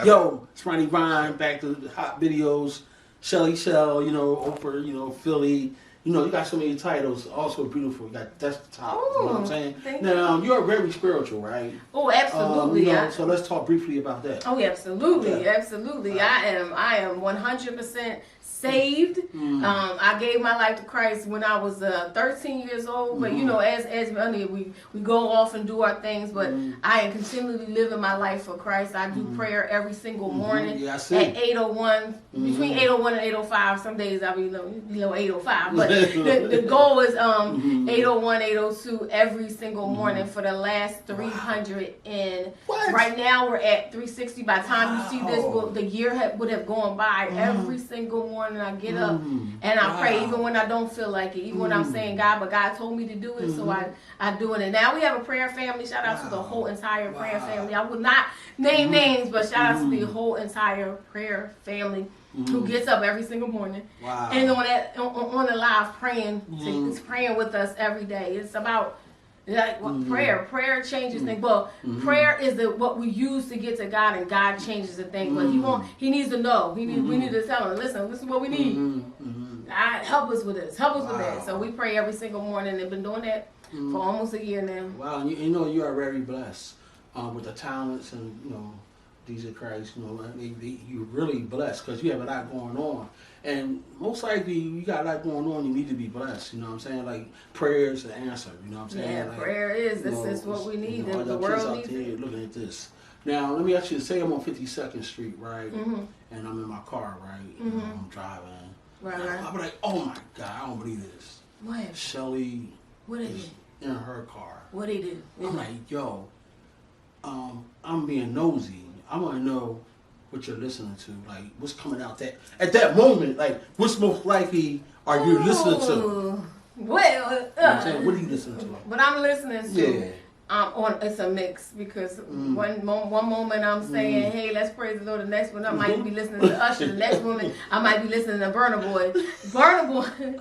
Yo, it's Ronnie Ryan, back to the hot videos. Shelly Shell, Oprah, Philly. You got so many titles. Also beautiful. That's the top. Oh, you know what I'm saying? Thank now, you. you're very spiritual, right? Oh, absolutely. So let's talk briefly about that. Oh, absolutely, Okay. absolutely. I am 100% saved. I gave my life to Christ when I was 13 years old. But as we go off and do our things. But I am continually living my life for Christ. I do prayer every single morning Yeah, I see. at 8:01. Between 8:01 and 8:05. Some days I'll be 8:05. But the goal is 8:01, 8:02 every single morning for the last 300 and What? right now we're at 360. By the time you see this, the year would have gone by. Every single morning I get up and I pray, even when I don't feel like it, even when I'm saying but God told me to do it, so I do it. And now we have a prayer family. Shout out to the whole entire prayer family. I would not name names, but shout out to the whole entire prayer family who gets up every single morning and on the live praying, praying with us every day. It's about prayer changes things. But prayer is what we use to get to God, and God changes the thing. But He needs to know. We need to tell Him, listen, what we need. God, help us with this. Help us with that. So we pray every single morning. They've been doing that for almost a year now. Wow, and you are very blessed with the talents and Jesus Christ. You're really blessed because you have a lot going on. And most likely, you got a lot going on. You need to be blessed. You know what I'm saying? Like prayers and answer. You know what I'm saying? Yeah, like, prayer is. This is what we need. All The your world kids needs out there it. looking at this. Now, let me actually say I'm on 52nd Street, right? And I'm in my car, right? I'm driving. Right. I'm like, oh my God, I don't believe this. What? Shelly What is is it? in her car. What he do? I'm like, yo, I'm being nosy. I want to know what you're listening to. Like, what's coming out at that moment? Like, what's most likely are you listening to? Well, You know what I'm saying? What are you listening to? What I'm listening to, Yeah. it's a mix because one moment I'm saying, hey, let's praise the Lord. The next one I might be listening to Usher. The next one I might be listening to Burna Boy. Burna Boy,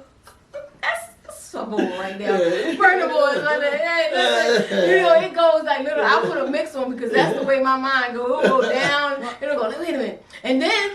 that's a boy right there. Burna Boy is like that. Hey, listen, it goes like little. I put a mix on because that's the way my mind goes. It'll go down. It'll go. Wait a minute. And then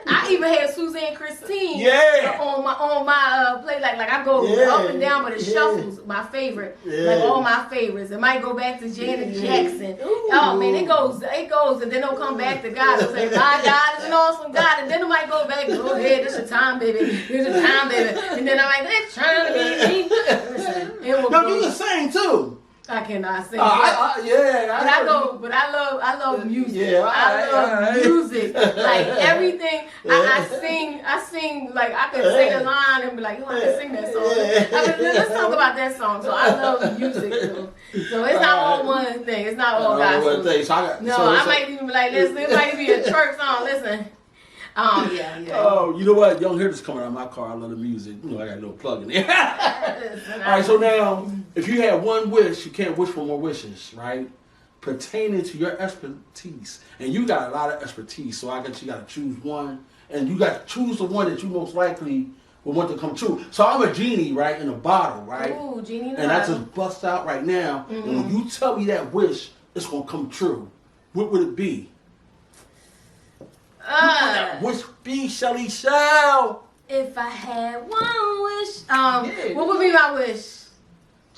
I even had Suzanne Christine on my play. Like I go up and down, but it shuffles my favorite. Like all my favorites. It might go back to Janet Jackson. Oh man, it goes, and then it'll come back to God. It'll say, my God is an awesome God, and then it might go back. Go ahead, this your time, baby. Here's your time, baby. And then I'm like, it's trying to be me. Listen, You can sing too. I cannot sing. But I love music. Yeah, I love music. Like everything, I sing like I can sing a line and be like, I can sing that song. Let's talk about that song. So I love music too. So it's not all one thing. It's not all gospel. I might even be like, listen, it might be a church song. Listen. Yeah. Oh, you know what? Y'all hear this coming out of my car. I love the music. I got a little plug in there. All right, so now, if you had one wish, you can't wish for more wishes, right? Pertaining to your expertise. And you got a lot of expertise, so I guess you got to choose one. And you got to choose the one that you most likely will want to come true. So I'm a genie, right, in a bottle, right? Ooh, genie in a and bottle. I just bust out right now. And when you tell me that wish, it's going to come true. What would it be? Wish be Shelly Shell. If I had one wish, what would be my wish?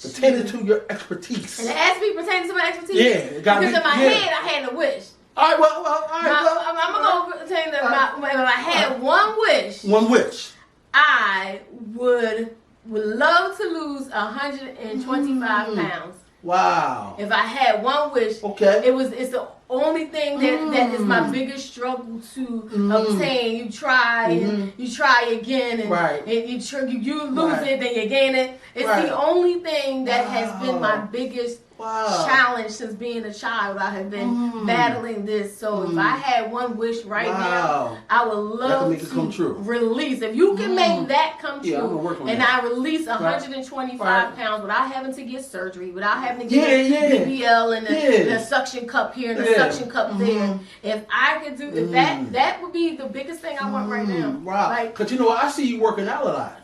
Pertaining to your expertise. And it has to be pertaining to my expertise? Yeah. It gotta because be, in my head, I had a wish. All right, well. I'm going to pertain to if I had one wish. One wish. I would love to lose 125 pounds. Wow. If I had one wish, it's the only thing that is my biggest struggle to obtain. You try and you try again, and you lose it, then you gain it. It's the only thing that has been my biggest challenge since being a child. I have been battling this. So if I had one wish right now, I would love make it come true. Release. If you can make that come true, I'm gonna work on and that. I release 125 pounds without having to get surgery, without having to get BBL and the suction cup here and the suction cup there. If I could do that would be the biggest thing I want right now. Wow. Because I see you working out a lot.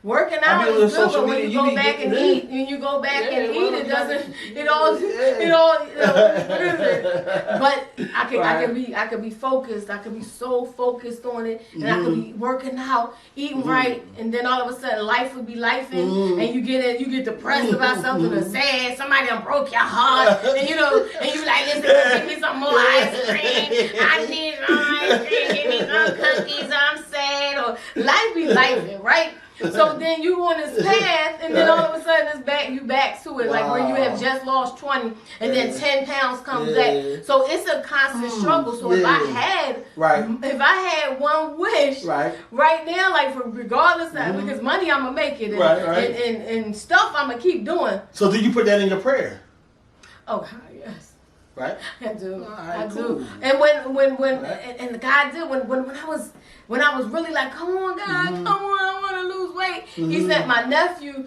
Working out is good, but when you go back and eat, when you go back and eat, it doesn't. It all. What is it? But I could be focused. I could be so focused on it, and I could be working out, eating right, and then all of a sudden life would be lifing, and you get depressed about something or sad. Somebody done broke your heart, and you like, listen, give me some more ice cream. I need some ice cream. Give me some cookies. I'm sad. Or life be lifing, right? So then you on this path, and then all of a sudden you back to it, like where you have just lost 20, and then 10 pounds comes back. So it's a constant struggle. So if I had one wish right now, like regardless of because money I'm gonna make it, and stuff I'm gonna keep doing. So do you put that in your prayer? Oh God, yes. Right? I do. Right, I cool. do. And when and God did when I was really like, come on, God, come on, I want to lose weight. He sent my nephew.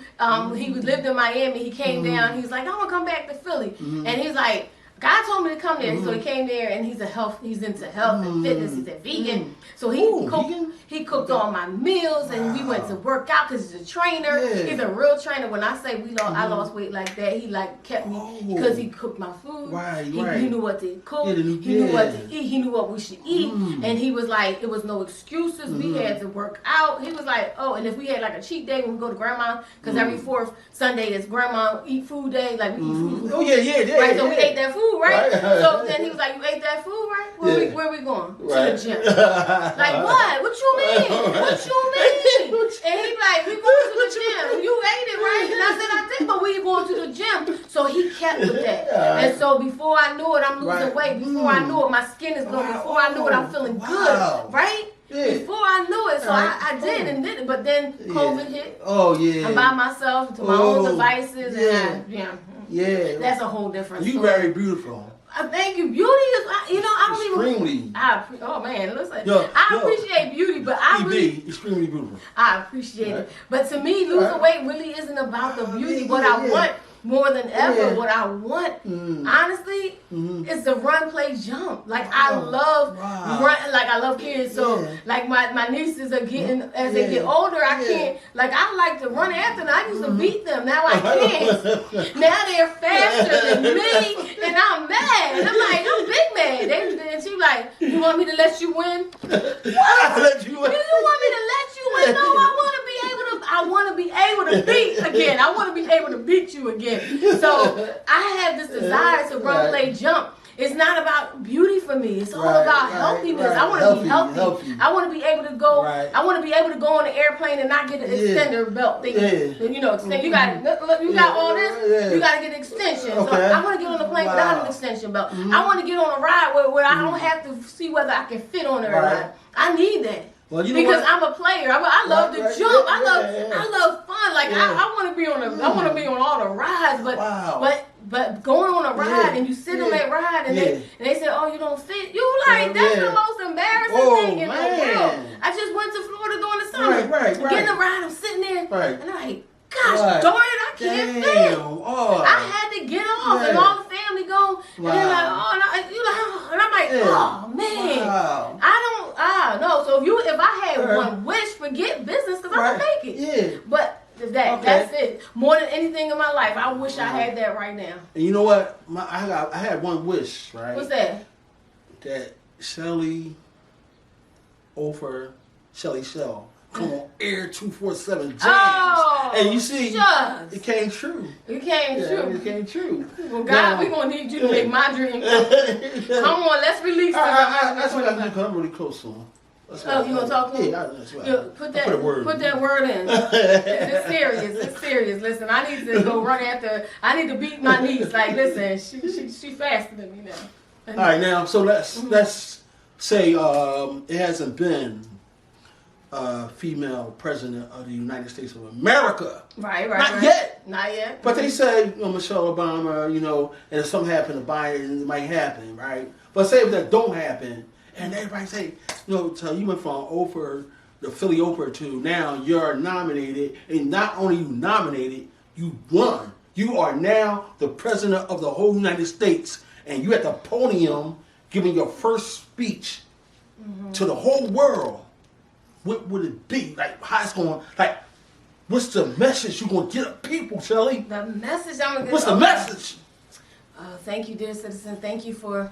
He lived in Miami. He came down. He's like, I want to come back to Philly, and he's like, God told me to come there, so he came there, and he's into health and fitness. He's a vegan, so he cooked all my meals, and we went to work out because he's a trainer. He's a real trainer. When I say I lost weight like that, he like kept me because he cooked my food. He knew what to cook. He knew what to eat. He knew what we should eat, and he was like, it was no excuses. We had to work out. He was like, oh, and if we had like a cheat day when we go to grandma, because every fourth Sunday is grandma eat food day, like we eat food. Oh yeah. Right, so we ate that food. Right? So then he was like, you ate that food, right? Where we going? To the gym. Like, what? What you mean? What you mean? And he like, we going to the gym. You ate it, right? And I said, I did, but we going to the gym. So he kept with that. And so before I knew it, I'm losing weight. Before I knew it, my skin is glowing. Before I knew it, I'm feeling good. Right? Yeah. Before I knew it, so I did it. But then COVID hit. Oh, yeah. I'm by myself to my own devices. Yeah. That's a whole different story. You very beautiful. Thank you. Beauty is, I don't extremely. Oh man, listen. I appreciate beauty, but extremely beautiful. I appreciate it. But to me, losing weight really isn't about the beauty. What I want more than ever, what I want, honestly, is to run, play, jump. Like I love run. Like I love kids. So like my nieces are getting as they get older. I can't. Like I like to run after them. I used to beat them. Now I can't. Now they're faster than me, and I'm mad. I'm like, I'm big mad. And she like, you want me to let you win? What? You want me to let you win? No, I want to be able to beat again. I want to be able to beat you again. So I have this desire to run, play, jump. It's not about beauty for me. It's all about healthiness. I want to be healthy. I want to be able to go. I want to be able to go on an airplane and not get an extender belt thing. You know, extend. You got all this. You got to get an extension. So I want to get on the plane without an extension belt. I want to get on a ride where I don't have to see whether I can fit on it or not. I need that. Well, because I'm a player. I love to jump. I love fun. Like I want to be on I want to be on all the rides. But going on a ride and you sit on that ride and they say, oh, you don't fit. You like that's the most embarrassing thing in the world. I just went to Florida during the summer. Getting a ride, I'm sitting there and I'm like, gosh darn it, I can't fit. I had to get off and all the family go and they're like, oh, and I'm like, oh man, no. So if I had one wish, forget business because I can make it. Yeah. But that's it. More than anything in my life, I wish I had that right now. And you know what? I had one wish, right? What's that? That Shelly Shell come on Air 247 Jams. Oh, and you see, it came true. It came true. Well, God, we're going to need you to make my dream come on, let's release this. That's what I do because I'm really close to him. Oh, you want to talk to him? Yeah, that's right. Put that word in. It's serious. Listen, I need to go run after. I need to beat my niece. Like, listen, she faster than me now. All right, now, so let's say it hasn't been a female president of the United States of America. Right. Not yet. But they say, Michelle Obama, and if something happened to Biden, it might happen, right? But say if that don't happen, and everybody say, so you went from the Philly Oprah to now you're nominated, and not only you nominated, you won. You are now the president of the whole United States, and you at the podium giving your first speech to the whole world. What would it be? Like, how it's going, like, What's the message you gonna get at people, Shelly? The message I'm gonna get. What's the message? Thank you, dear citizen. Thank you for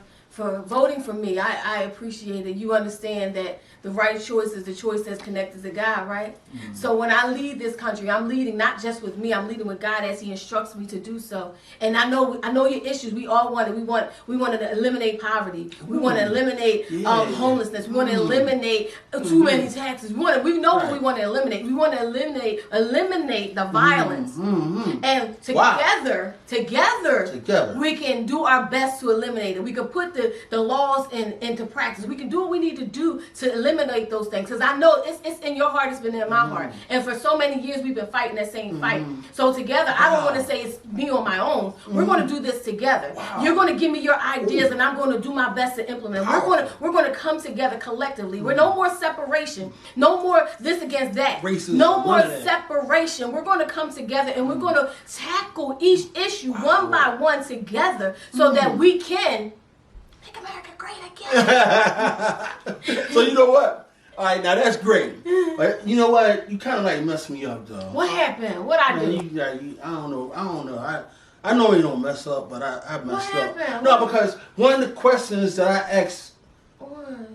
voting for me. I appreciate it. You understand that the right choice is the choice that's connected to God, right? Mm-hmm. So when I lead this country, I'm leading not just with me. I'm leading with God as He instructs me to do so. And I know your issues. We all want it. We want to eliminate poverty. We want to eliminate homelessness. We want to eliminate too many taxes. We know what we want to eliminate. We want to eliminate the violence. Mm-hmm. And together, we can do our best to eliminate it. We can put the laws into practice. We can do what we need to do to eliminate those things. Because I know it's in your heart, it's been in my heart. And for so many years, we've been fighting that same fight. So together, I don't want to say it's me on my own. We're going to do this together. You're going to give me your ideas, and I'm going to do my best to implement. We're going to come together collectively. We're no more separation. No more this against that. Racism, no more separation. We're going to come together, and we're going to tackle each issue one by one together so that we can make America great again. So you know what? All right, now that's great. But you know what? You kind of like messed me up, though. What happened? What I do? I don't know. I know you don't mess up, but I messed up. What happened? No, because one of the questions that I asked,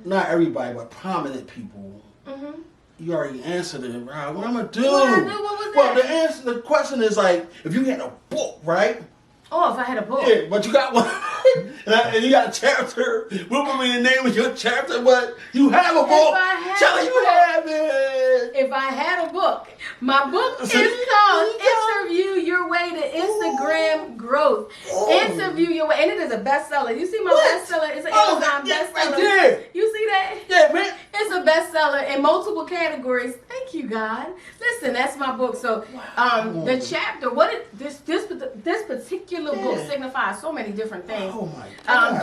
not everybody, but prominent people, you already answered it, right? What I'm gonna do? What I do? What was that? The question is like, if you had a book, right? Oh, if I had a book. Yeah, but you got one, and you got a chapter. What would be the name of your chapter? But you have a book. Shelly, you have it. If I had a book, my book is called Interview Your Way to Instagram Growth. Interview Your Way, and it is a bestseller. You see my bestseller? It's an Amazon bestseller. Right there. You see that? Yeah, man. It's a bestseller in multiple categories. Thank you, God. Listen, that's my book. So, the chapter, this particular book signifies so many different things. Oh my God.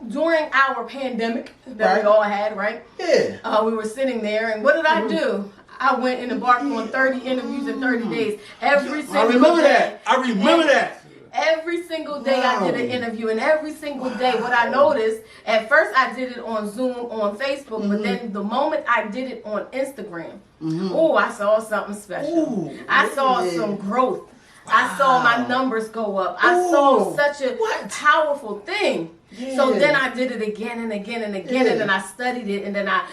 During our pandemic that we all had, right? Yeah. We were sitting there, and what did I do? I went and embarked on 30 interviews in 30 days. Every single day. I remember that. Every single day I did an interview, and every single day what I noticed, at first I did it on Zoom, on Facebook, but then the moment I did it on Instagram, I saw something special. I saw some growth. I saw my numbers go up. I saw such a powerful thing. Yeah. So then I did it again and again and again, and then I studied it, and then I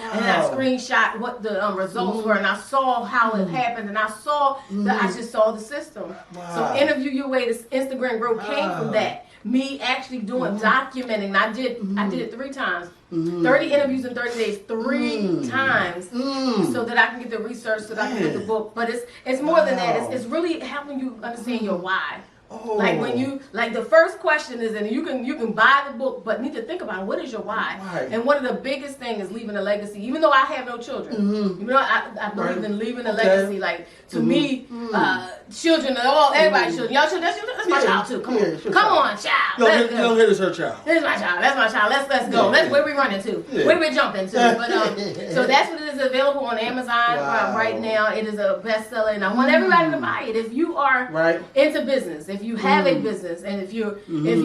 screenshot what the results were, and I saw how it happened, and I saw that I just saw the system. So Interview Your Way to Instagram Growth came from that. Me actually documenting. I did it 3 times. 30 interviews in 30 days, 3 times, so that I can get the research, so that I can get the book. But it's more than that. It's really helping you understand your why. Like when you the first question is, and you can buy the book, but need to think about what is your why. And one of the biggest things is leaving a legacy. Even though I have no children, you know, I believe in leaving a legacy. Like to me, children are everybody's children. Y'all children, that's my child too. Come on, child. Let's go. This is her child. This is my child. That's my child. Let's go. Where we running to? Where we jumping to? But so that's what it is, available on Amazon right now. It is a bestseller, and I want everybody to buy it. If you are into business, if you have a business, and if you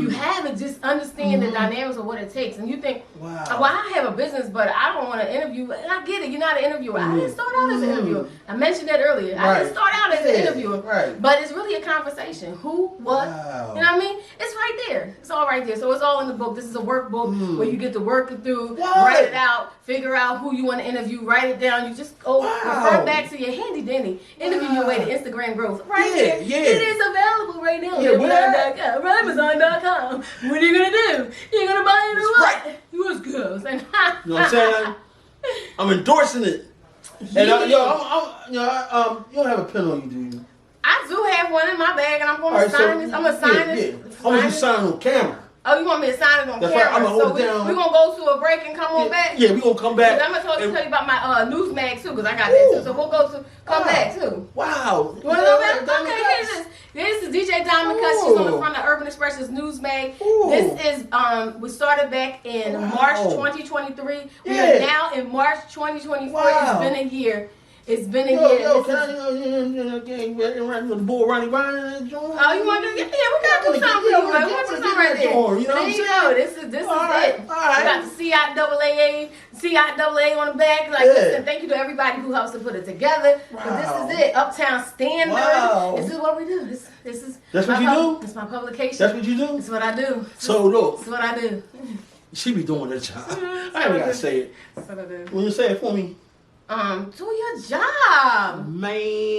have it, just understand the dynamics of what it takes. And you think, well, I have a business, but I don't want to interview. And I get it. You're not an interviewer. I didn't start out as an interviewer. I mentioned that earlier. I didn't start out as an interviewer. But it's really a conversation. Who, what, you know what I mean? It's right there. It's all right there. So it's all in the book. This is a workbook where you get to work it through, write it out, figure out who you want to interview, write it down. You just go refer back to your handy dandy. Interview Your Way to Instagram Growth. Right there. It is available right now. Amazon.com. What are you going to do? You're going to buy it or what? What's good? You know what I'm saying? I'm endorsing it. And you don't have a pen on you, do you? I do have one in my bag, and I'm going to sign this. I'm going to sign this. I'm going to sign on camera. Oh, you want me to sign it on camera? Right. I'm gonna hold it down. We're going to go to a break and come on back? Yeah, we're going to come back. I'm going to tell you about my news mag, too, because I got that, too. So we'll come back, too. Wow. You want to go back? Okay, this is DJ Diamond Cuts. She's on the front of Urban Expression's news mag. This is, we started back in March 2023. We are now in March 2024. It's been a year. It's been a year. Can I the bull running around? Oh, you want to do? Yeah, we got to do something for you. We want to do something right there. There you go. This is it. We got the CIAA TIAA on the back. Like, listen, thank you to everybody who helps to put it together. Wow. But this is it. Uptown Standard. Wow. This is what we do. This is that's what you do? It's my publication. That's what you do? It's what I do. So look. It's what I do. She be doing her job. I ain't gotta say it. That's what I do. Will you say it for me? Do your job. Man.